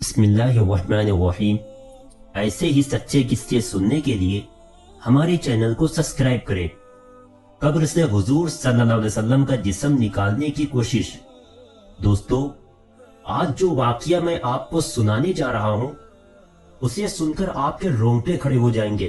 بسم اللہ الرحمن الرحیم۔ ایسے ہی سچے قصے سننے کے لیے ہمارے چینل کو سبسکرائب کریں۔ قبر سے حضور صلی اللہ علیہ وسلم کا جسم نکالنے کی کوشش۔ دوستو، آج جو واقعہ میں آپ کو سنانے جا رہا ہوں اسے سن کر آپ کے رونگٹے کھڑے ہو جائیں گے۔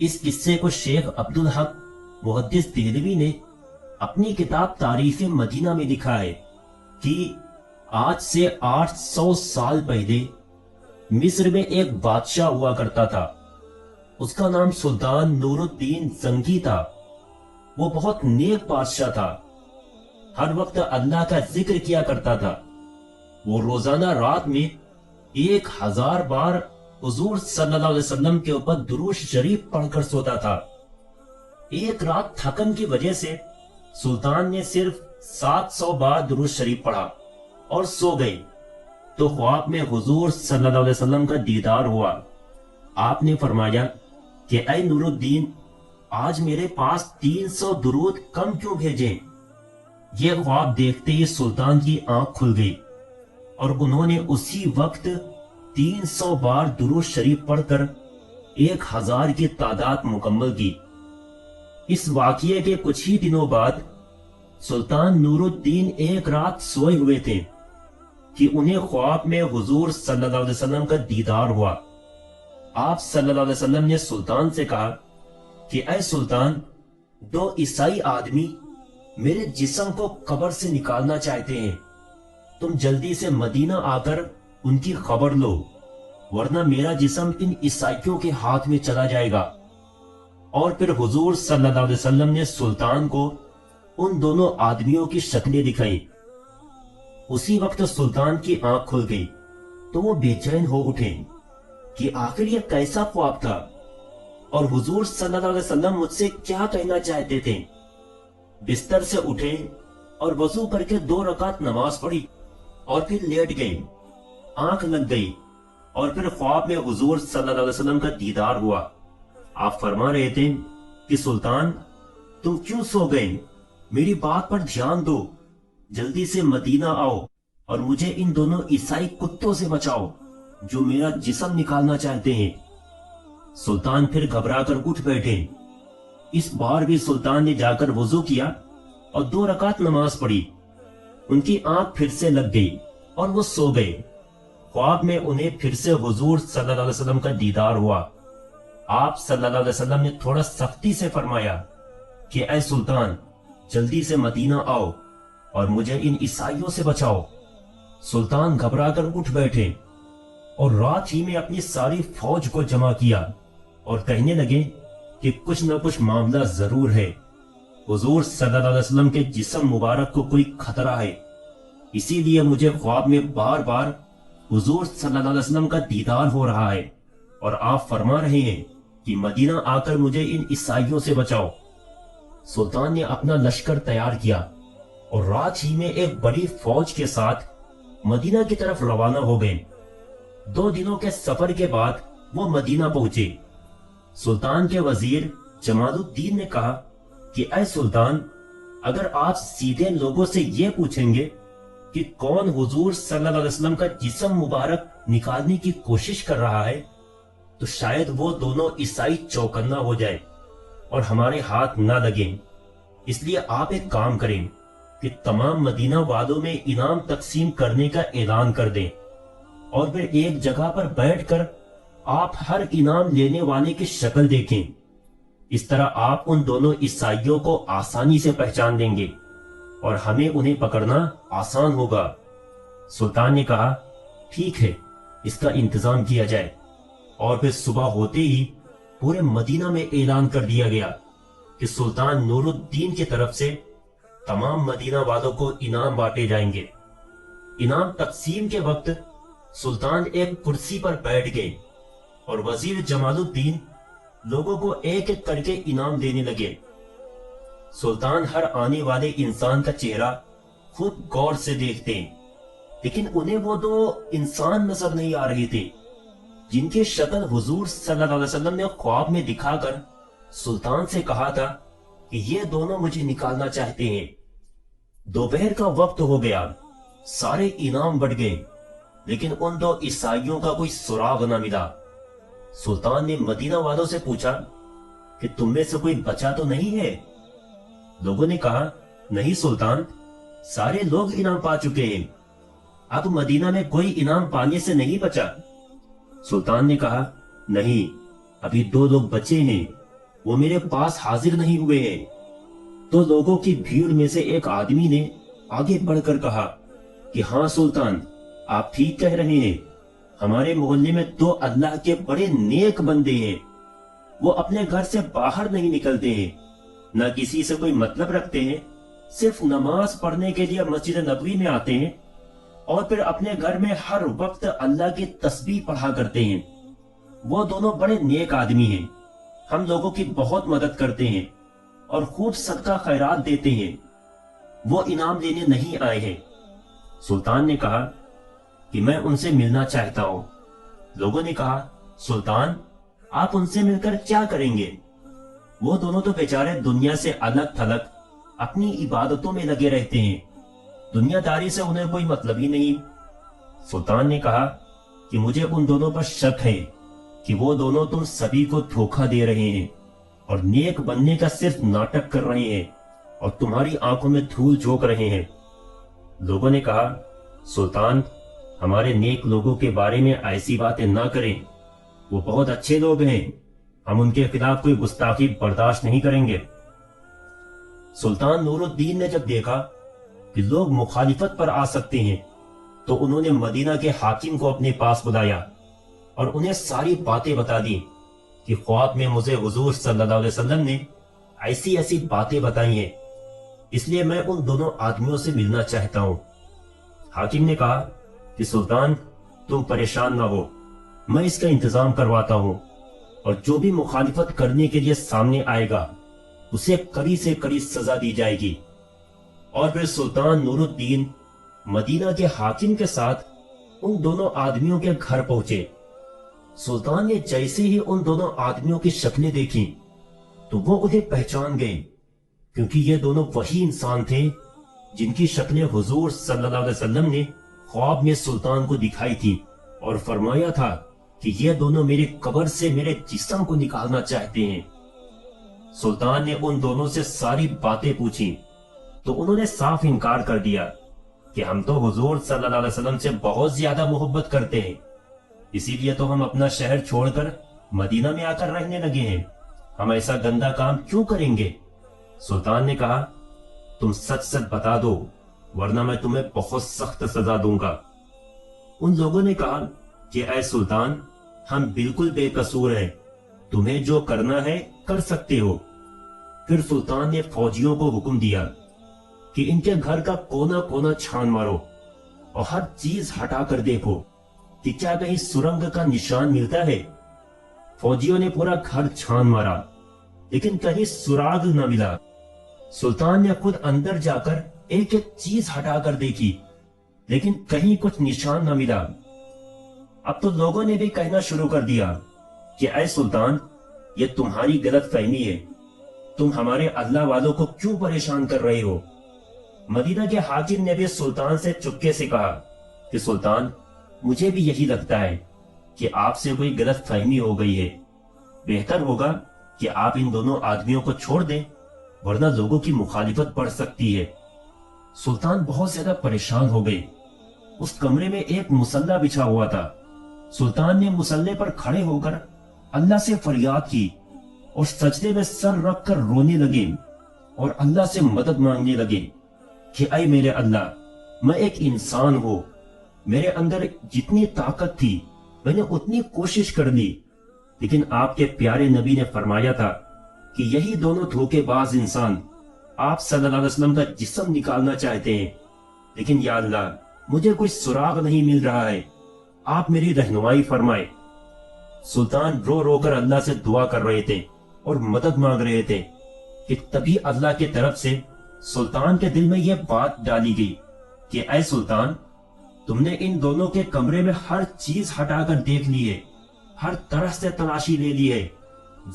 اس قصے کو شیخ عبدالحق محدث دہلوی نے اپنی کتاب تاریخ مدینہ میں لکھا ہے کہ آج سے 800 سال پہلے مصر میں ایک بادشاہ ہوا کرتا تھا۔ اس کا نام سلطان نور الدین زنگی تھا۔ وہ بہت نیک بادشاہ تھا، ہر وقت اللہ کا ذکر کیا کرتا تھا۔ وہ روزانہ رات میں 1000 بار حضور صلی اللہ علیہ وسلم کے اوپر درود شریف پڑھ کر سوتا تھا۔ ایک رات تھکن کی وجہ سے سلطان نے صرف 700 بار درود شریف پڑھا اور سو گئی تو خواب میں حضور صلی اللہ علیہ وسلم کا دیدار ہوا۔ آپ نے فرمایا کہ اے نور الدین، آج میرے پاس 300 درود کم کیوں بھیجیں؟ یہ خواب دیکھتے ہی سلطان کی آنکھ کھل گئی اور انہوں نے اسی وقت 300 بار درود شریف پڑھ کر 1000 کی تعداد مکمل کی۔ اس واقعے کے کچھ ہی دنوں بعد سلطان نور الدین ایک رات سوئے ہوئے تھے کہ انہیں خواب میں حضور صلی اللہ علیہ وسلم کا دیدار ہوا۔ آپ صلی اللہ علیہ وسلم نے سلطان سے کہا کہ اے سلطان، 2 عیسائی آدمی میرے جسم کو قبر سے نکالنا چاہتے ہیں۔ تم جلدی سے مدینہ آ کر ان کی خبر لو، ورنہ میرا جسم ان عیسائیوں کے ہاتھ میں چلا جائے گا۔ اور پھر حضور صلی اللہ علیہ وسلم نے سلطان کو ان دونوں آدمیوں کی شکلیں دکھائیں۔ اسی وقت سلطان کی آنکھ کھل گئی تو وہ بے چین ہو اٹھے کہ آخر یہ کیسا خواب تھا اور حضور صلی اللہ علیہ وسلم مجھ سے کیا کہنا چاہتے تھے۔ بستر سے اٹھے اور وضو کر کے 2 رکعت نماز پڑھی اور پھر لیٹ گئے۔ آنکھ لگ گئی اور پھر خواب میں حضور صلی اللہ علیہ وسلم کا دیدار ہوا۔ آپ فرما رہے تھے کہ سلطان، تم کیوں سو گئے؟ میری بات پر دھیان دو، جلدی سے مدینہ آؤ اور مجھے ان دونوں عیسائی کتوں سے بچاؤ جو میرا جسم نکالنا چاہتے ہیں۔ سلطان پھر گھبرا کر اٹھ بیٹھے۔ اس بار بھی سلطان نے جا کر وضو کیا اور 2 رکعت نماز پڑھی۔ ان کی آنکھ پھر سے لگ گئی اور وہ سو گئے۔ خواب میں انہیں پھر سے حضور صلی اللہ علیہ وسلم کا دیدار ہوا۔ آپ صلی اللہ علیہ وسلم نے تھوڑا سختی سے فرمایا کہ اے سلطان، جلدی سے مدینہ آؤ اور مجھے ان عیسائیوں سے بچاؤ۔ سلطان گھبرا کر اٹھ بیٹھے اور رات ہی میں اپنی ساری فوج کو جمع کیا اور کہنے لگے کہ کچھ نہ کچھ معاملہ ضرور ہے۔ حضور صلی اللہ علیہ وسلم کے جسم مبارک کو کوئی خطرہ ہے، اسی لیے مجھے خواب میں بار بار حضور صلی اللہ علیہ وسلم کا دیدار ہو رہا ہے اور آپ فرما رہے ہیں کہ مدینہ آ کر مجھے ان عیسائیوں سے بچاؤ۔ سلطان نے اپنا لشکر تیار کیا اور رات ہی میں ایک بڑی فوج کے ساتھ مدینہ کی طرف روانہ ہو گئے۔ 2 دنوں کے سفر کے بعد وہ مدینہ پہنچے۔ سلطان کے وزیر جمال الدین نے کہا کہ اے سلطان، اگر آپ سیدھے لوگوں سے یہ پوچھیں گے کہ کون حضور صلی اللہ علیہ وسلم کا جسم مبارک نکالنے کی کوشش کر رہا ہے تو شاید وہ دونوں عیسائی چوکنا ہو جائے اور ہمارے ہاتھ نہ لگیں۔ اس لیے آپ ایک کام کریں کہ تمام مدینہ والوں میں انعام تقسیم کرنے کا اعلان کر دیں اور پھر ایک جگہ پر بیٹھ کر آپ ہر انعام لینے والے کی شکل دیکھیں۔ اس طرح آپ ان دونوں عیسائیوں کو آسانی سے پہچان لیں گے اور ہمیں انہیں پکڑنا آسان ہوگا۔ سلطان نے کہا ٹھیک ہے، اس کا انتظام کیا جائے۔ اور پھر صبح ہوتے ہی پورے مدینہ میں اعلان کر دیا گیا کہ سلطان نور الدین کی طرف سے تمام مدینہ والوں کو انعام بانٹے جائیں گے۔ انعام تقسیم کے وقت سلطان ایک کرسی پر بیٹھ گئے اور وزیر جمال الدین لوگوں کو ایک ایک کر کے انعام دینے لگے۔ سلطان ہر آنے والے انسان کا چہرہ خود غور سے دیکھتے، لیکن انہیں وہ 2 انسان نظر نہیں آ رہے تھے جن کی شکل حضور صلی اللہ علیہ وسلم نے خواب میں دکھا کر سلطان سے کہا تھا کہ یہ دونوں مجھے نکالنا چاہتے ہیں۔ دوپہر کا وقت ہو گیا، سارے انعام بڑھ گئے لیکن ان دو عیسائیوں کا کوئی سراغ نہ ملا۔ سلطان نے مدینہ والوں سے پوچھا کہ تم میں سے کوئی بچا تو نہیں ہے؟ لوگوں نے کہا نہیں سلطان، سارے لوگ انعام پا چکے ہیں، اب مدینہ میں کوئی انعام پانے سے نہیں بچا۔ سلطان نے کہا نہیں، ابھی دو لوگ بچے ہیں، وہ میرے پاس حاضر نہیں ہوئے ہیں۔ تو لوگوں کی بھیڑ میں سے ایک آدمی نے آگے بڑھ کر کہا کہ ہاں سلطان، آپ ٹھیک کہہ رہے ہیں، ہمارے محلے میں دو اللہ کے بڑے نیک بندے ہیں، وہ اپنے گھر سے باہر نہیں نکلتے ہیں، نہ کسی سے کوئی مطلب رکھتے ہیں، صرف نماز پڑھنے کے لیے مسجد نبوی میں آتے ہیں اور پھر اپنے گھر میں ہر وقت اللہ کی تسبیح پڑھا کرتے ہیں۔ وہ دونوں بڑے نیک آدمی ہیں، ہم لوگوں کی بہت مدد کرتے ہیں اور خوب صدقہ خیرات دیتے ہیں، وہ انعام لینے نہیں آئے ہیں۔ سلطان نے کہا کہ میں ان سے ملنا چاہتا ہوں۔ لوگوں نے کہا سلطان، آپ ان سے مل کر کیا کریں گے؟ وہ دونوں تو بیچارے دنیا سے الگ تھلگ اپنی عبادتوں میں لگے رہتے ہیں، دنیا داری سے انہیں کوئی مطلب ہی نہیں۔ سلطان نے کہا کہ مجھے ان دونوں پر شک ہے کہ وہ دونوں تم سبھی کو دھوکہ دے رہے ہیں اور نیک بننے کا صرف ناٹک کر رہے ہیں اور تمہاری آنکھوں میں دھول جھونک رہے ہیں۔ لوگوں نے کہا سلطان، ہمارے نیک لوگوں کے بارے میں ایسی باتیں نہ کریں، وہ بہت اچھے لوگ ہیں، ہم ان کے خلاف کوئی گستاخی برداشت نہیں کریں گے۔ سلطان نور الدین نے جب دیکھا کہ لوگ مخالفت پر آ سکتے ہیں تو انہوں نے مدینہ کے حاکم کو اپنے پاس بلایا اور انہیں ساری باتیں بتا دی کہ خواب میں مجھے حضور صلی اللہ علیہ وسلم نے ایسی ایسی باتیں بتائی ہیں، اس لیے میں ان دونوں آدمیوں سے ملنا چاہتا ہوں۔ حاکم نے کہا کہ سلطان، تم پریشان نہ ہو، میں اس کا انتظام کرواتا ہوں، اور جو بھی مخالفت کرنے کے لیے سامنے آئے گا اسے کڑی سے کڑی سزا دی جائے گی۔ اور پھر سلطان نور الدین مدینہ کے حاکم کے ساتھ ان دونوں آدمیوں کے گھر پہنچے۔ سلطان نے جیسے ہی ان دونوں آدمیوں کی شکلیں دیکھی تو وہ انہیں پہچان گئے، کیونکہ یہ دونوں وہی انسان تھے جن کی شکلیں حضور صلی اللہ علیہ وسلم نے خواب میں سلطان کو دکھائی تھی اور فرمایا تھا کہ یہ دونوں میری قبر سے میرے جسم کو نکالنا چاہتے ہیں۔ سلطان نے ان دونوں سے ساری باتیں پوچھی تو انہوں نے صاف انکار کر دیا کہ ہم تو حضور صلی اللہ علیہ وسلم سے بہت زیادہ محبت کرتے ہیں، اسی لیے تو ہم اپنا شہر چھوڑ کر مدینہ میں آ کر رہنے لگے ہیں، ہم ایسا گندا کام کیوں کریں گے؟ سلطان نے کہا تم سچ سچ بتا دو ورنہ میں تمہیں بہت سخت سزا دوں گا۔ ان لوگوں نے کہا کہ اے سلطان، ہم بالکل بے قصور ہیں، تمہیں جو کرنا ہے کر سکتے ہو۔ پھر سلطان نے فوجیوں کو حکم دیا کہ ان کے گھر کا کونا کونا چھان مارو اور ہر چیز ہٹا کر دیکھو کہ کیا کہیں سرنگ کا نشان ملتا ہے۔ فوجیوں نے پورا گھر چھان مارا لیکن کہیں سراغ نہ ملا۔ سلطان نے خود اندر جا کر ایک ایک چیز ہٹا کر دیکھی لیکن کہیں کچھ نشان نہ ملا۔ اب تو لوگوں نے بھی کہنا شروع کر دیا کہ اے سلطان، یہ تمہاری غلط فہمی ہے، تم ہمارے اللہ والوں کو کیوں پریشان کر رہے ہو؟ مدینہ کے حاکم نے بھی سلطان سے چپکے سے کہا کہ سلطان، مجھے بھی یہی لگتا ہے کہ آپ سے کوئی غلط فہمی ہو گئی ہے، بہتر ہوگا کہ آپ ان دونوں آدمیوں کو چھوڑ دیں ورنہ لوگوں کی مخالفت بڑھ سکتی ہے۔ سلطان بہت زیادہ پریشان ہو گئے۔ اس کمرے میں ایک مصلی بچھا ہوا تھا۔ سلطان نے مصلی پر کھڑے ہو کر اللہ سے فریاد کی اور سجدے میں سر رکھ کر رونے لگے اور اللہ سے مدد مانگنے لگے کہ اے میرے اللہ، میں ایک انسان ہوں، میرے اندر جتنی طاقت تھی میں نے اتنی کوشش کر لی، لیکن آپ کے پیارے نبی نے فرمایا تھا کہ یہی دونوں دھوکے باز انسان آپ صلی اللہ علیہ وسلم کا جسم نکالنا چاہتے ہیں، لیکن یا اللہ مجھے کوئی سراغ نہیں مل رہا ہے، آپ میری رہنمائی فرمائے۔ سلطان رو رو کر اللہ سے دعا کر رہے تھے اور مدد مانگ رہے تھے کہ تبھی اللہ کی طرف سے سلطان کے دل میں یہ بات ڈالی گئی کہ اے سلطان، تم نے ان دونوں کے کمرے میں ہر چیز ہٹا کر دیکھ لی ہے، ہر طرح سے تلاشی لے لی ہے،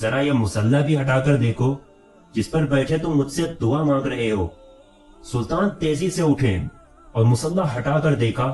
ذرا یہ مصلی بھی ہٹا کر دیکھو جس پر بیٹھے تم مجھ سے دعا مانگ رہے ہو۔ سلطان تیزی سے اٹھے اور مصلی ہٹا کر دیکھا